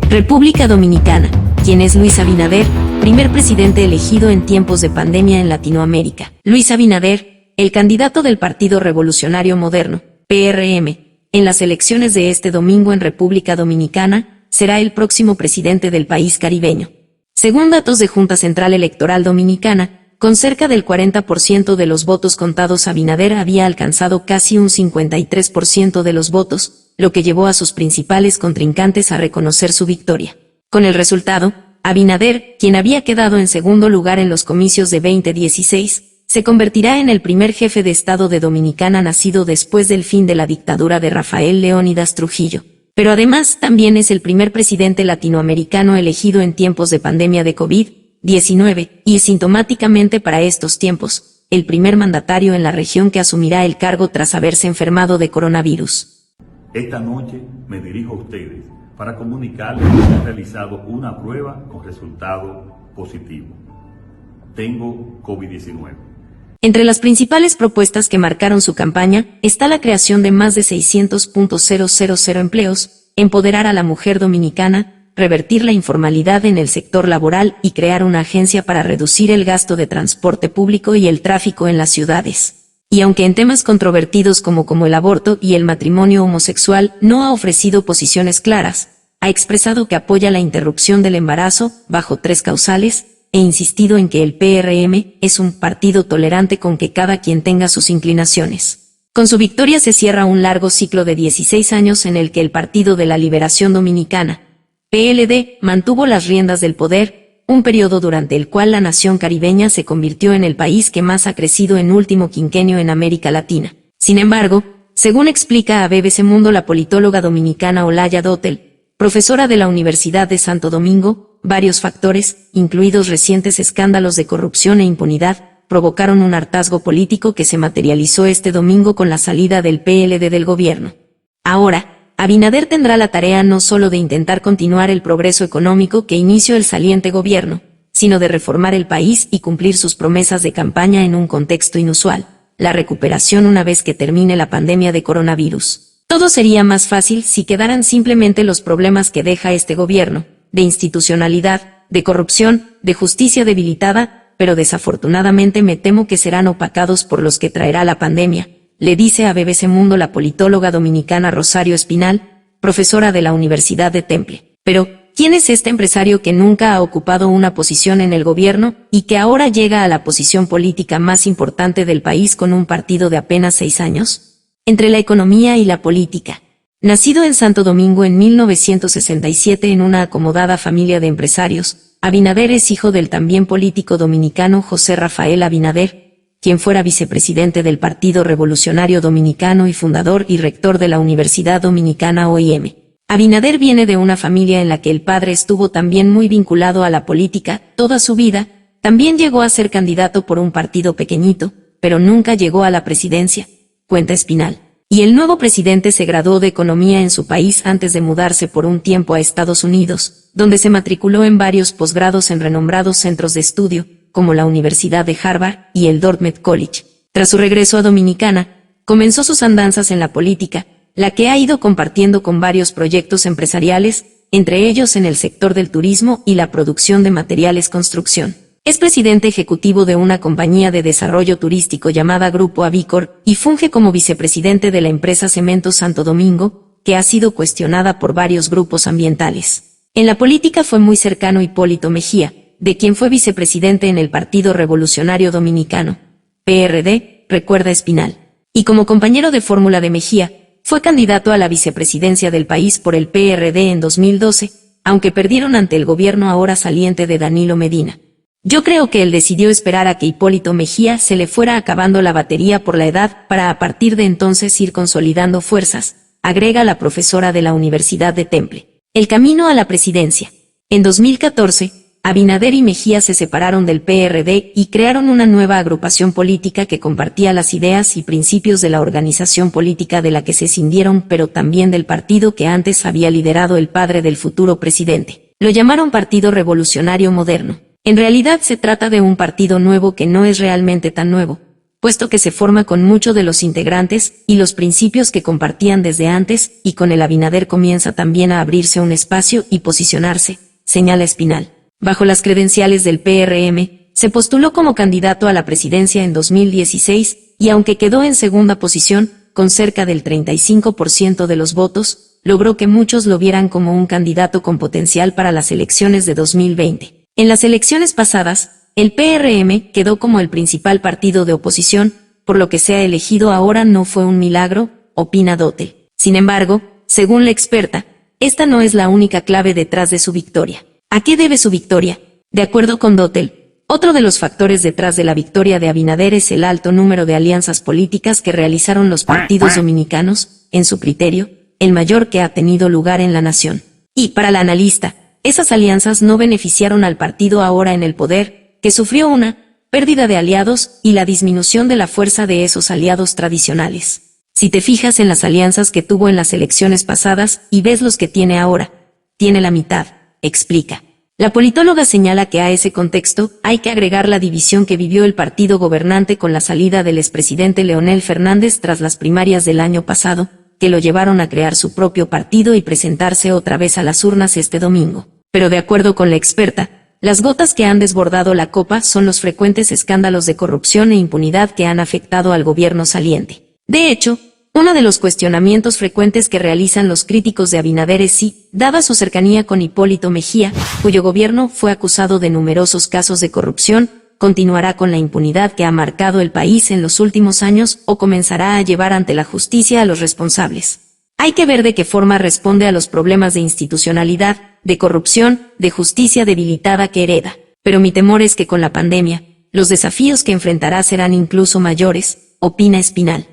República Dominicana. ¿Quién es Luis Abinader? Primer presidente elegido en tiempos de pandemia en Latinoamérica. Luis Abinader, el candidato del Partido Revolucionario Moderno, PRM, en las elecciones de este domingo en República Dominicana, será el próximo presidente del país caribeño. Según datos de Junta Central Electoral Dominicana, con cerca del 40% de los votos contados, Abinader había alcanzado casi un 53% de los votos, lo que llevó a sus principales contrincantes a reconocer su victoria. Con el resultado, Abinader, quien había quedado en segundo lugar en los comicios de 2016, se convertirá en el primer jefe de Estado de Dominicana nacido después del fin de la dictadura de Rafael Leónidas Trujillo. Pero además también es el primer presidente latinoamericano elegido en tiempos de pandemia de COVID-19 y sintomáticamente para estos tiempos, el primer mandatario en la región que asumirá el cargo tras haberse enfermado de coronavirus. Esta noche me dirijo a ustedes para comunicarles que he realizado una prueba con resultado positivo. Tengo COVID-19. Entre las principales propuestas que marcaron su campaña está la creación de más de 600.000 empleos, empoderar a la mujer dominicana, revertir la informalidad en el sector laboral y crear una agencia para reducir el gasto de transporte público y el tráfico en las ciudades. Y aunque en temas controvertidos como el aborto y el matrimonio homosexual no ha ofrecido posiciones claras, ha expresado que apoya la interrupción del embarazo bajo 3 causales, e insistido en que el PRM es un partido tolerante con que cada quien tenga sus inclinaciones. Con su victoria se cierra un largo ciclo de 16 años en el que el Partido de la Liberación Dominicana, PLD, mantuvo las riendas del poder, un periodo durante el cual la nación caribeña se convirtió en el país que más ha crecido en último quinquenio en América Latina. Sin embargo, según explica a BBC Mundo la politóloga dominicana Olaya Dotel, profesora de la Universidad de Santo Domingo, varios factores, incluidos recientes escándalos de corrupción e impunidad, provocaron un hartazgo político que se materializó este domingo con la salida del PLD del gobierno. Ahora, Abinader tendrá la tarea no solo de intentar continuar el progreso económico que inició el saliente gobierno, sino de reformar el país y cumplir sus promesas de campaña en un contexto inusual, la recuperación una vez que termine la pandemia de coronavirus. Todo sería más fácil si quedaran simplemente los problemas que deja este gobierno, de institucionalidad, de corrupción, de justicia debilitada, pero desafortunadamente me temo que serán opacados por los que traerá la pandemia, le dice a BBC Mundo la politóloga dominicana Rosario Espinal, profesora de la Universidad de Temple. Pero, ¿quién es este empresario que nunca ha ocupado una posición en el gobierno y que ahora llega a la posición política más importante del país con un partido de apenas 6 años? Entre la economía y la política. Nacido en Santo Domingo en 1967 en una acomodada familia de empresarios, Abinader es hijo del también político dominicano José Rafael Abinader, quien fuera vicepresidente del Partido Revolucionario Dominicano y fundador y rector de la Universidad Dominicana OIM. Abinader viene de una familia en la que el padre estuvo también muy vinculado a la política toda su vida, también llegó a ser candidato por un partido pequeñito, pero nunca llegó a la presidencia, cuenta Espinal. Y el nuevo presidente se graduó de Economía en su país antes de mudarse por un tiempo a Estados Unidos, donde se matriculó en varios posgrados en renombrados centros de estudio, como la Universidad de Harvard y el Dartmouth College. Tras su regreso a Dominicana, comenzó sus andanzas en la política, la que ha ido compartiendo con varios proyectos empresariales, entre ellos en el sector del turismo y la producción de materiales construcción. Es presidente ejecutivo de una compañía de desarrollo turístico llamada Grupo Avicor y funge como vicepresidente de la empresa Cementos Santo Domingo, que ha sido cuestionada por varios grupos ambientales. En la política fue muy cercano a Hipólito Mejía, de quien fue vicepresidente en el Partido Revolucionario Dominicano, PRD, recuerda Espinal. Y como compañero de fórmula de Mejía, fue candidato a la vicepresidencia del país por el PRD en 2012, aunque perdieron ante el gobierno ahora saliente de Danilo Medina. Yo creo que él decidió esperar a que Hipólito Mejía se le fuera acabando la batería por la edad para a partir de entonces ir consolidando fuerzas, agrega la profesora de la Universidad de Temple. El camino a la presidencia. En 2014, Abinader y Mejía se separaron del PRD y crearon una nueva agrupación política que compartía las ideas y principios de la organización política de la que se cindieron, pero también del partido que antes había liderado el padre del futuro presidente. Lo llamaron Partido Revolucionario Moderno. En realidad se trata de un partido nuevo que no es realmente tan nuevo, puesto que se forma con muchos de los integrantes y los principios que compartían desde antes, y con el Abinader comienza también a abrirse un espacio y posicionarse, señala Espinal. Bajo las credenciales del PRM, se postuló como candidato a la presidencia en 2016, y aunque quedó en segunda posición, con cerca del 35% de los votos, logró que muchos lo vieran como un candidato con potencial para las elecciones de 2020. En las elecciones pasadas, el PRM quedó como el principal partido de oposición, por lo que sea elegido ahora no fue un milagro, opina Dotel. Sin embargo, según la experta, esta no es la única clave detrás de su victoria. ¿A qué debe su victoria? De acuerdo con Dotel, otro de los factores detrás de la victoria de Abinader es el alto número de alianzas políticas que realizaron los partidos dominicanos, en su criterio, el mayor que ha tenido lugar en la nación. Y, para la analista, esas alianzas no beneficiaron al partido ahora en el poder, que sufrió una pérdida de aliados y la disminución de la fuerza de esos aliados tradicionales. Si te fijas en las alianzas que tuvo en las elecciones pasadas y ves los que tiene ahora, tiene la mitad, explica. La politóloga señala que a ese contexto hay que agregar la división que vivió el partido gobernante con la salida del expresidente Leonel Fernández tras las primarias del año pasado, que lo llevaron a crear su propio partido y presentarse otra vez a las urnas este domingo. Pero de acuerdo con la experta, las gotas que han desbordado la copa son los frecuentes escándalos de corrupción e impunidad que han afectado al gobierno saliente. De hecho, uno de los cuestionamientos frecuentes que realizan los críticos de Abinader es si, dada su cercanía con Hipólito Mejía, cuyo gobierno fue acusado de numerosos casos de corrupción, continuará con la impunidad que ha marcado el país en los últimos años o comenzará a llevar ante la justicia a los responsables. Hay que ver de qué forma responde a los problemas de institucionalidad, de corrupción, de justicia debilitada que hereda. Pero mi temor es que con la pandemia, los desafíos que enfrentará serán incluso mayores, opina Espinal.